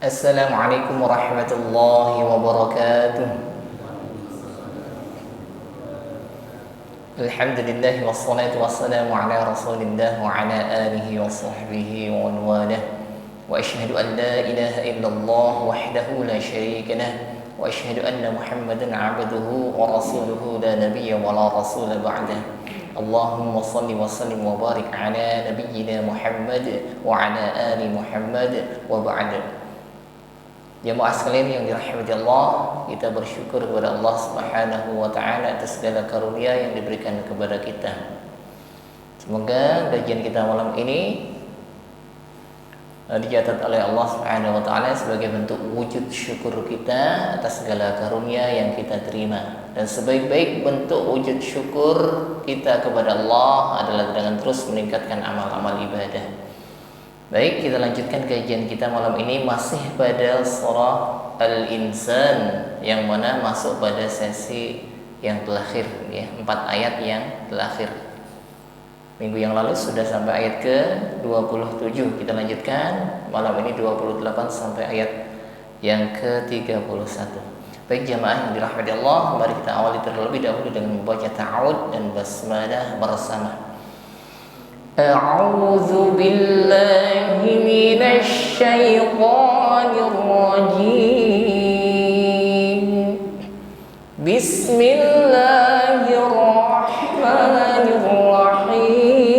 Assalamualaikum warahmatullahi wabarakatuh. Alhamdulillah wassalatu wassalamu ala rasulillah wa ala alihi wa sahbihi wa walah. Wa asyhadu an la ilaha illallah wahdahu la syarika lah wa asyhadu anna Muhammadan 'abduhu wa rasuluhu la nabiyya wa la rasula ba'dah. Allahumma salli wa sallim wa barik ala nabiyyina Muhammad wa ala ali Muhammad wa ba'd. Jemaah sekalian yang dirahmati Allah, kita bersyukur kepada Allah Subhanahu wa taala atas segala karunia yang diberikan kepada kita. Semoga kajian kita malam ini dicatat oleh Allah Subhanahu wa taala sebagai bentuk wujud syukur kita atas segala karunia yang kita terima. Dan sebaik-baik bentuk wujud syukur kita kepada Allah adalah dengan terus meningkatkan amal-amal ibadah. Baik, kita lanjutkan kajian kita malam ini masih pada surah Al-Insan yang mana masuk pada sesi yang terakhir ya, 4 ayat yang terakhir. Minggu yang lalu sudah sampai ayat ke-27. Kita lanjutkan malam ini 28 sampai ayat yang ke-31. Baik jamaah yang dirahmati Allah, mari kita awali terlebih dahulu dengan membaca ta'awud dan basmalah bersama. أعوذ بالله من الشيطان الرجيم بسم الله الرحمن الرحيم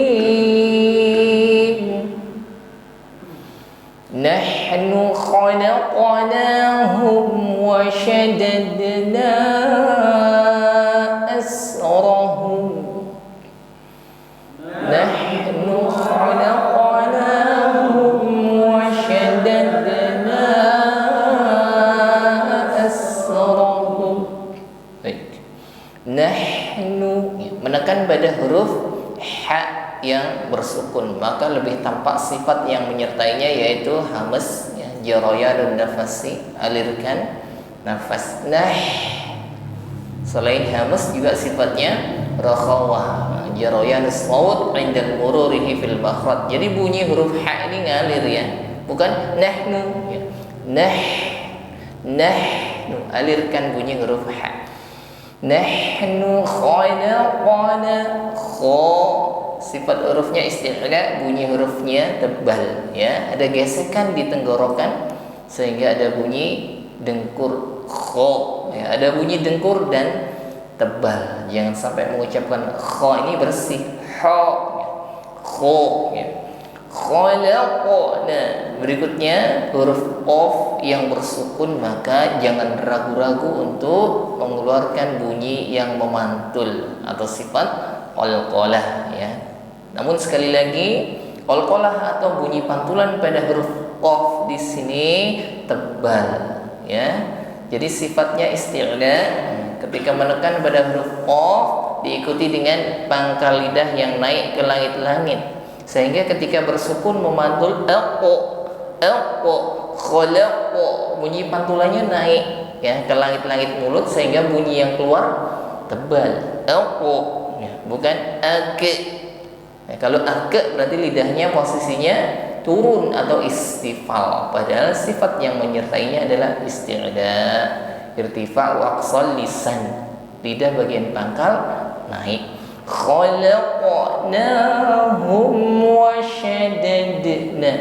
نحن خلقناهم وشددنا أسرهم نحن خلقناهم وشددنا أسرهم. Baik. Nahnu menekan pada huruf ha yang bersukun, maka lebih tampak sifat yang menyertainya yaitu hamas ya, jarayanun nafasi, alirkan nafas. Selain hamas juga sifatnya rakhawah, jarayanus saut 'inda mururihi fil makhraj. Jadi bunyi huruf ha ini ngalir ya, bukan nahnu ya. Nahnu alirkan bunyi huruf ha. Nahnu khalaqana kha, sifat hurufnya isti'la, bunyi hurufnya tebal ya, ada gesekan di tenggorokan sehingga ada bunyi dengkur kha ya, ada bunyi dengkur dan tebal. Jangan sampai mengucapkan kha ini bersih. Ha kha ya. Khalaqna. Berikutnya huruf qaf yang bersukun, maka jangan ragu-ragu untuk mengeluarkan bunyi yang memantul atau sifat qalqalah ya. Namun sekali lagi qalqalah atau bunyi pantulan pada huruf qaf di sini tebal ya. Jadi sifatnya isti'la. Ketika menekan pada huruf qaf diikuti dengan pangkal lidah yang naik ke langit-langit, sehingga ketika bersukun memantul khalaqo, bunyi pantulannya naik ya ke langit-langit mulut sehingga bunyi yang keluar tebal. Ya, bukan ak. Ya, kalau ak berarti lidahnya posisinya turun atau istifal, padahal sifat yang menyertainya adalah isti'la. Irtifa wa aqsal lisan, lidah bagian pangkal naik. Khalaqnahum wa shaddadna,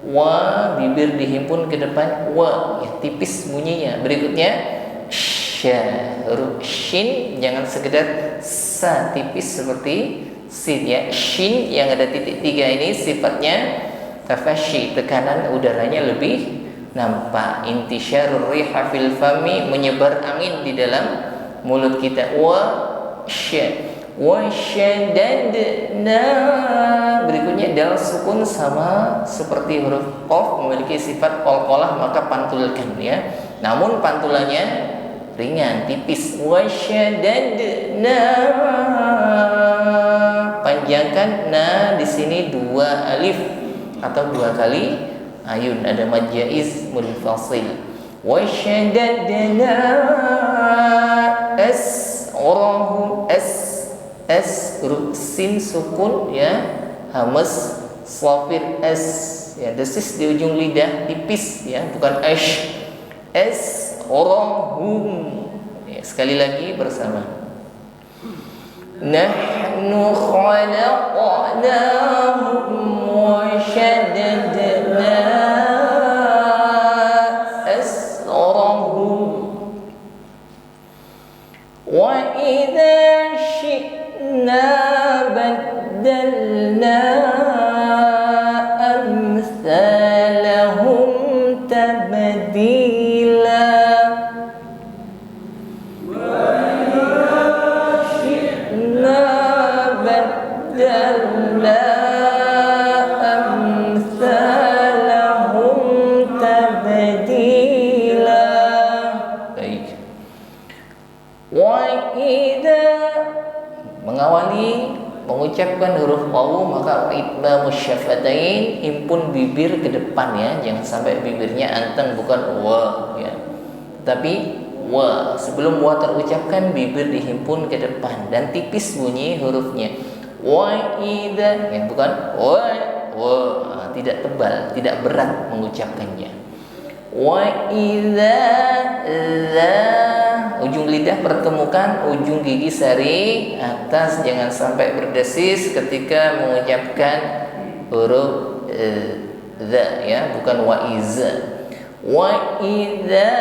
wa bibir dihimpun ke depan wa ya, tipis bunyinya. Berikutnya sya, huruf shin jangan sekedar sa tipis seperti sin ya. Shin yang ada titik 3 ini sifatnya tafashi, tekanan udaranya lebih nampak. Intisyarur riha fil fami, menyebar angin di dalam mulut kita. Wa shaddadna, berikutnya dal sukun sama seperti huruf qaf memiliki sifat qalqalah, maka pantulkan ya. Namun pantulannya ringan, tipis. Wa shaddadna, panjangkan na di sini 2 alif atau 2 kali ayun, ada mad jaiz munfasil. Wa shaddadna asrahum, huruf sin sukun ya, hamas safir ya, desis di ujung lidah tipis ya, bukan ash. Asrahum. Ya, sekali lagi bersama. Nahnu khalaqnahum wa shaddadna asrahum wa idza syi'na baddalna amsalahum tabdila. Mengawali mengucapkan huruf wawu maka itbamus syafatain, himpun bibir ke depan ya, jangan sampai bibirnya anteng, bukan wa ya, tapi wa. Sebelum wa terucapkan bibir dihimpun ke depan dan tipis bunyi hurufnya. Wa idza ya, bukan wa, tidak tebal, tidak berat mengucapkannya. Wa idza za, ujung lidah pertemukan ujung gigi sari atas, jangan sampai berdesis ketika mengucapkan huruf za ya, bukan wa iza. Wa idza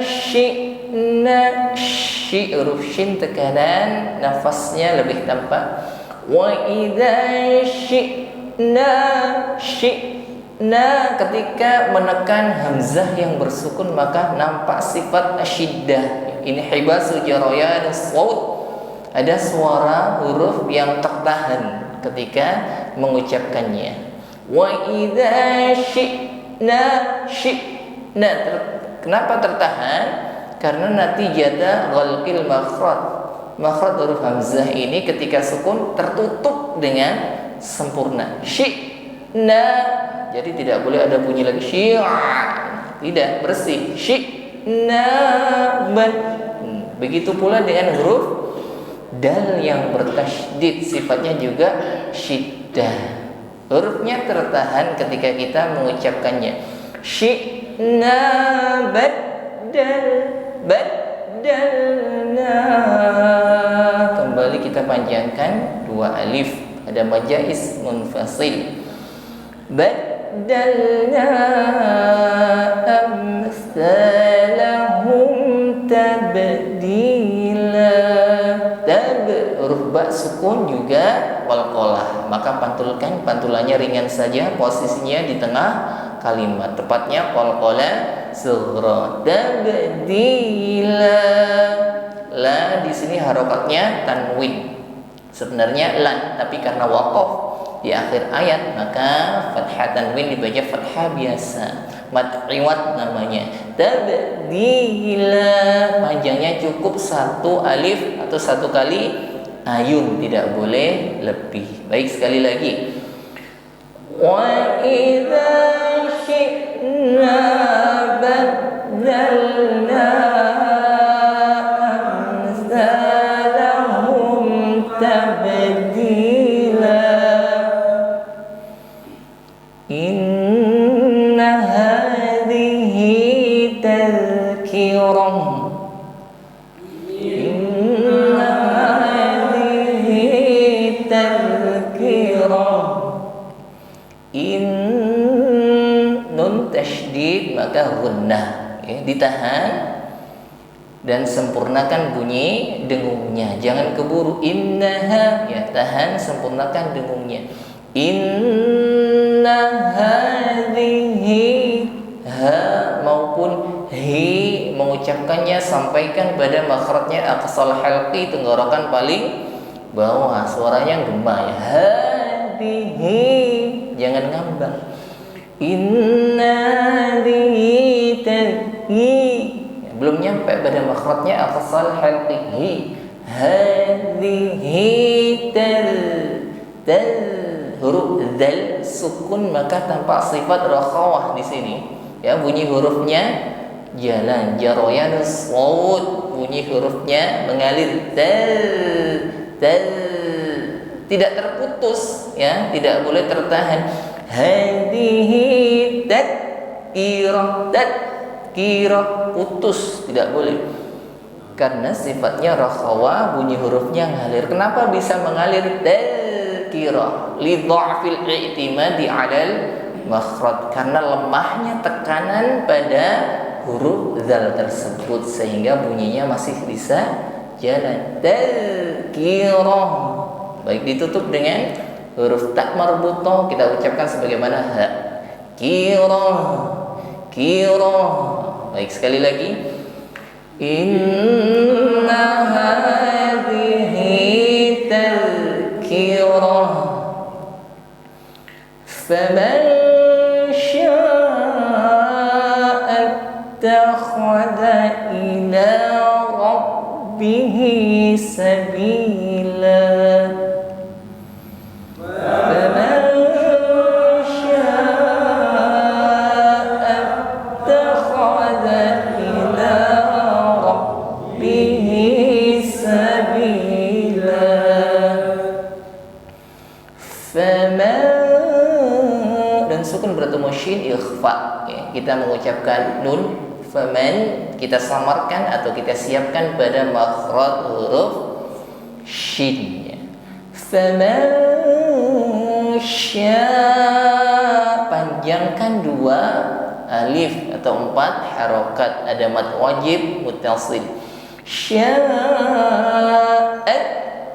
syi'na, syi huruf shin tekanan, nafasnya lebih tampak. Wa idza syi'na, syi'na ketika menekan hamzah yang bersukun maka nampak sifat asyiddah. Ini hibasul jarayan saut, ada suara huruf yang tertahan ketika mengucapkannya. Wa idza syi'na, syi'na kenapa tertahan? Karena natijata ghalqil makhraj. Makhraj huruf hamzah ini ketika sukun tertutup dengan sempurna. Syi'na, jadi tidak boleh ada bunyi lagi syi'a, tidak, bersih. Syi'na ban. Begitu pula dengan huruf dal yang bertasydid, sifatnya juga syiddah. Hurufnya tertahan ketika kita mengucapkannya. Syi'na baddal, baddalna. Kembali kita panjangkan dua alif, ada majais munfasil. Baddalna amsalahum tabdila. Tab huruf ba sukun juga qalqalah, maka pantulkan, pantulannya ringan saja, posisinya di tengah kalimat, tepatnya qalqalah sughra. Tabdila. La di sini harokatnya tanwin, sebenarnya lan, tapi karena waqaf di akhir ayat maka fathah tanwin dibaca fathah biasa, mad iwad namanya. Tabdila, panjangnya cukup satu alif atau satu kali ayun, tidak boleh lebih. Baik, sekali lagi. Wa idza syi'na baddalna amsalahum tabdila. Inna hadhihi tadhkirah, inna hadhihi tadhkirah. In nun tasydid maka gunnah ya, ditahan dan sempurnakan bunyi dengungnya, jangan keburu. Innaha ya, tahan, sempurnakan dengungnya. Inna hadhihi, ha maupun hi mengucapkannya sampaikan pada makhrajnya aqsal halqi, tenggorokan paling bawah, suaranya gema ya. Hadhihi, jangan ngambang. Inna hadhihi tadhi, belum nyampe pada makhrajnya aqsal halqi. Hadhihi tal, huruf dzal sukun maka tampak sifat rakhawah di sini ya, bunyi hurufnya jalan, jarayanus saut, bunyi hurufnya mengalir, tal, tidak terputus ya, tidak boleh tertahan. Hadihi tadkirah, tadkirah putus, tidak boleh. Karena sifatnya rakhawa, bunyi hurufnya ngalir. Kenapa bisa mengalir? Tadkirah li dha'fil i'timadi 'alal makhraj, karena lemahnya tekanan pada huruf zal tersebut sehingga bunyinya masih bisa jalan. Tadkirah. Baik ditutup dengan huruf ta marbutah, kita ucapkan sebagaimana ha. Kirah, kirah. Baik, sekali lagi. Inna hadhihi tadhkirah faman syaa'a ittakhadha ila rabbihi sabila. Dan sukun bertemu shin ikhfa, ya. Kita mengucapkan nun faman, kita samarkan atau kita siapkan pada makhraj huruf shin, ya. Faman sya, panjangkan 2 alif atau 4 harokat, ada mad wajib muttasil. Sya'a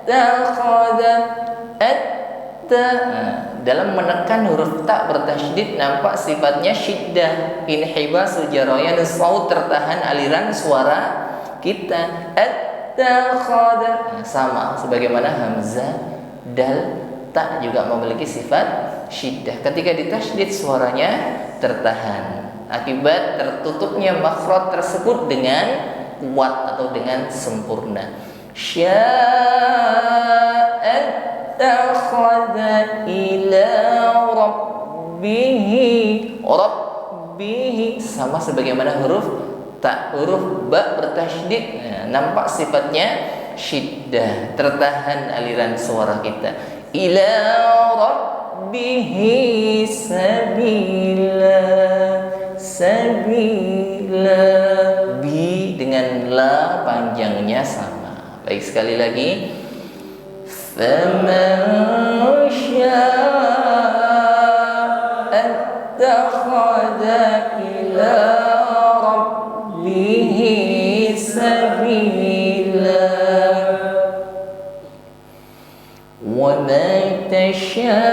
takhadha dalam menekan huruf ta bertasydid nampak sifatnya syiddah, inhibasul jarayan saut, tertahan aliran suara kita. Attakhadha sama sebagaimana hamzah, dal, ta juga memiliki sifat syiddah. Ketika ditasydid suaranya tertahan akibat tertutupnya makhraj tersebut dengan kuat atau dengan sempurna. Sya'a takhadha ila rabbihi, rabbihi sama sebagaimana huruf ta. Huruf ba bertasydid, nampak sifatnya syiddah, tertahan aliran suara kita. Ila rabbihi sabila, sabila, bi dengan la panjangnya sama. Baik, sekali lagi. فَمَنْ شَاءَ اتَّخَذَ إِلَى رَبِّهِ سَبِيلًا وَمَا تَشَاءُونَ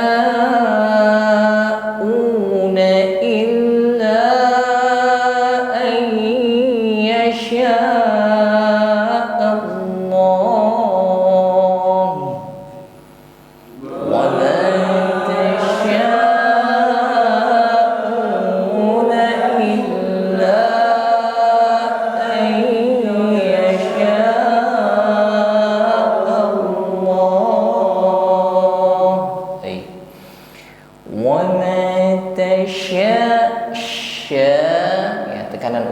إِلَّا أَنْ يَشَاءَ اللَّهُ.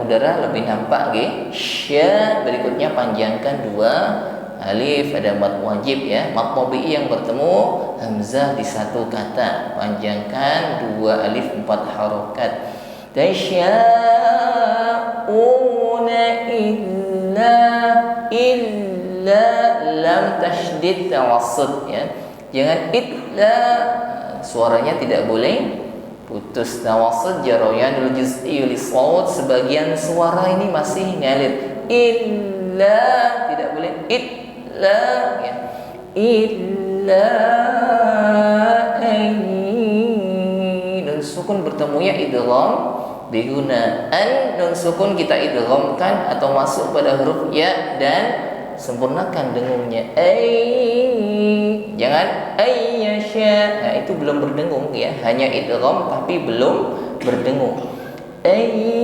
Udara lebih nampak, sya. Berikutnya panjangkan 2 alif, ada mad wajib, ya. Mad tabi'i yang bertemu hamzah di satu kata, panjangkan 2 alif 4 harokat. Tasya'una illa lam tasydid tawassut, ya. Jangan illa, suaranya tidak boleh putus. Tawassut jarayanul juz'i li shaut, sebagian suara ini masih ngalir. Illa, tidak boleh illa, ya. Illa nun sukun bertemunya idgham biguna an. Nun sukun kita idghamkan atau masuk pada huruf ya dan sempurnakan dengungnya. Jangan ayyasha, nah itu belum berdengung, ya, hanya idgham tapi belum berdengung. Ayyasha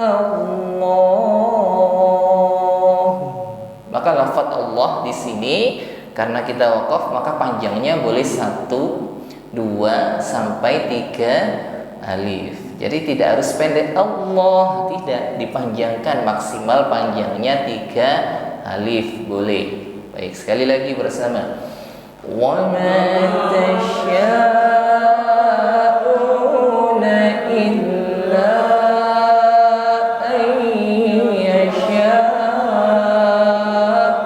Allah. Maka lafaz Allah di sini karena kita wakaf maka panjangnya boleh 1, 2 sampai 3 alif. Jadi tidak harus pendek Allah, tidak, dipanjangkan, maksimal panjangnya 3 alif boleh. Baik, sekali lagi bersama. wa ma tasyauna illa an yasha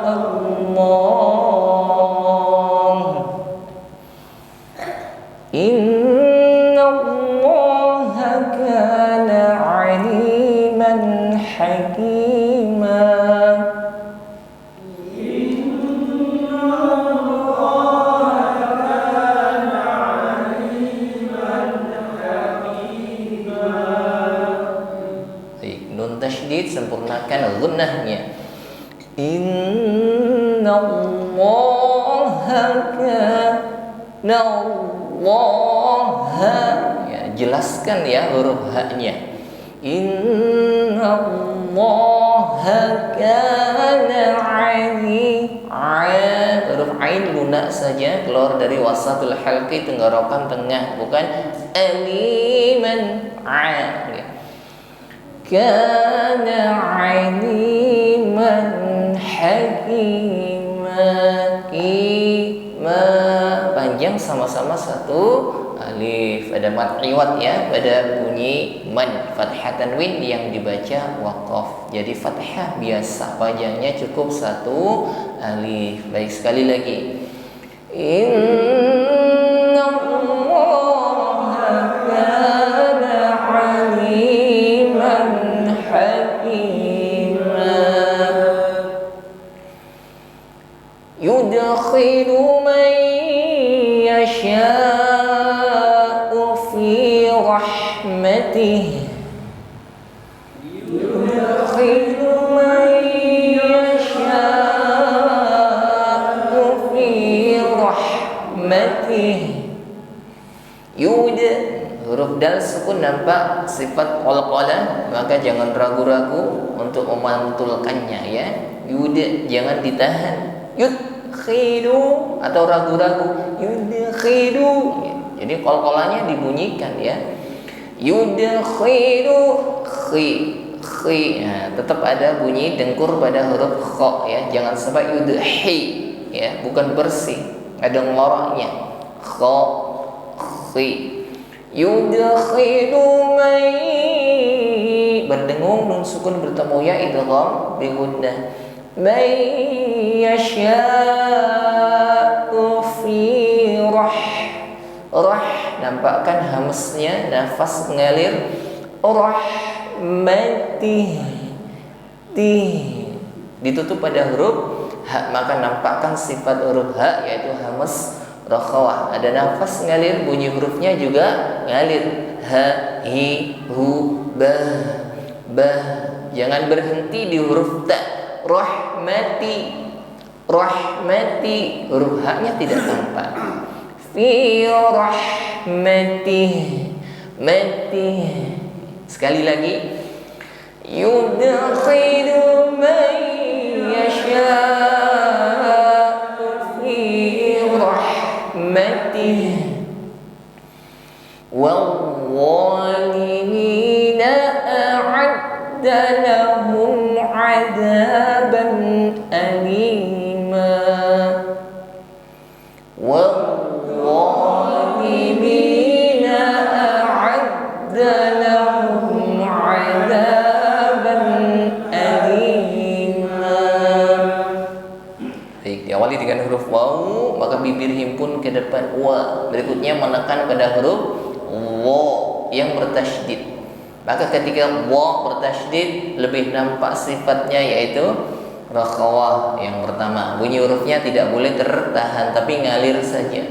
Allah. Inna Allah kana aliman hakima. Nun tasydid sempurnakan gunnahnya. Inna Allah kana Allah, ya, jelaskan ya huruf haknya. Inna Allah kana ali, huruf ain lunak saja keluar dari wasatul halqi, tenggorokan tengah, bukan aliman. Ya. Kana aliman hakima. Panjang sama-sama satu alif, ada mad iwad ya pada bunyi man, fathah tanwin yang dibaca waqaf. Jadi fathah biasa, panjangnya cukup satu alif. Baik, sekali lagi. Inna Allaha kana aliman hakima. Yudkhilu man yasha'u fi rahmatih. Yudkhilu man yasha'u fi rahmatih. Yud, huruf dal sukun nampak sifat qalqalah, maka jangan ragu-ragu untuk memantulkannya ya. Yud jangan ditahan. Yudkhilu atau ragu-ragu yudkhilu ya. Jadi qalqalahnya dibunyikan ya. Yudkhilu khi nah, tetap ada bunyi dengkur pada huruf kha ya. Jangan sampai yudhi ya, bukan bersih, ada ngoroknya. Kha khi. Yudkhilu may, berdengung nun sukun bertemu ya idgham bi gunnah. Man yasha'u fi rah, nampakkan hamsnya, nafas mengalir. Rahmatih, ditutup pada huruf ha, maka nampakkan sifat huruf ha yaitu hams rakhawah. Ada nafas mengalir, bunyi hurufnya juga mengalir. Ha, hi, hu, bah. Jangan berhenti di huruf ta. Rahmati, huruf haknya tidak tampak. Fi rahmatih, sekali lagi. Yudkhilu man yasha'u fi rahmatih. Wal-zalimina a'adda lahum 'adaban alima. Wal-zalimina a'adda lahum 'adaban alima. Baik, diawali dengan huruf waw, maka bibir himpun ke depan wa. Berikutnya menekan pada huruf wa yang bertasydid. Maka ketika wa bertasydid lebih nampak sifatnya yaitu rakhawah yang pertama. Bunyi hurufnya tidak boleh tertahan tapi ngalir saja.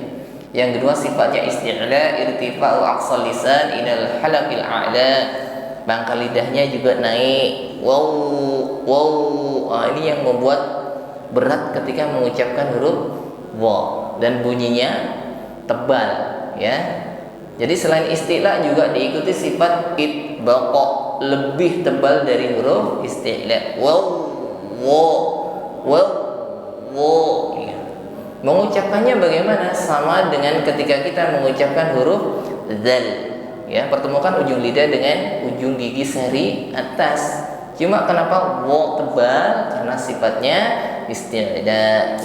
Yang kedua sifatnya isti'la, irtifa'u aqsal lisan ilal halaqil a'la. Pangkal lidahnya juga naik. Wow. Ini yang membuat berat ketika mengucapkan huruf wa dan bunyinya tebal ya. Jadi selain isti'la juga diikuti sifat itbaqa, lebih tebal dari huruf isti'la. Wow. Ya. Mengucapkannya bagaimana? Sama dengan ketika kita mengucapkan huruf zal. Ya, pertemukan ujung lidah dengan ujung gigi seri atas. Cuma kenapa wa tebal? Karena sifatnya isti'la.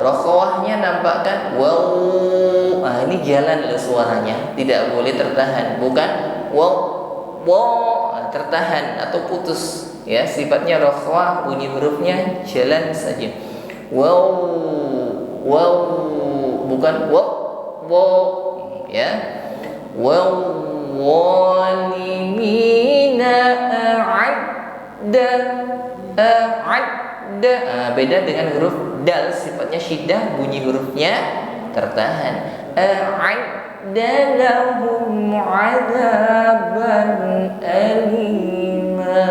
Rokhawahnya nampak kan? Ini jalan loh suaranya, tidak boleh tertahan, bukan tertahan atau putus ya. Sifatnya rokhawah, bunyi hurufnya jalan saja. Bukan ya. Walimina beda dengan huruf dal, sifatnya syiddah, bunyi hurufnya tertahan. A'adda lahum 'adzaban alima.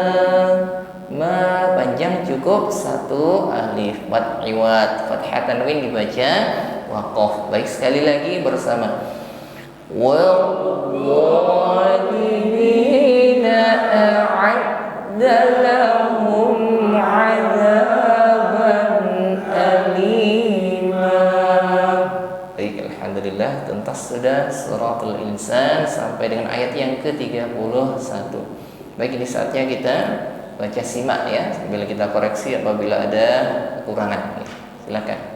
Ma panjang cukup satu alif, mad iwad, fathah tanwin dibaca waqaf. Baik, sekali lagi bersama. Walimina a'adda lahum 'adzaban alima. Baik, alhamdulillah tuntas sudah suratul insan sampai dengan ayat yang ke-31. Baik, ini saatnya kita baca simak ya, sambil kita koreksi apabila ada kekurangan. Silakan.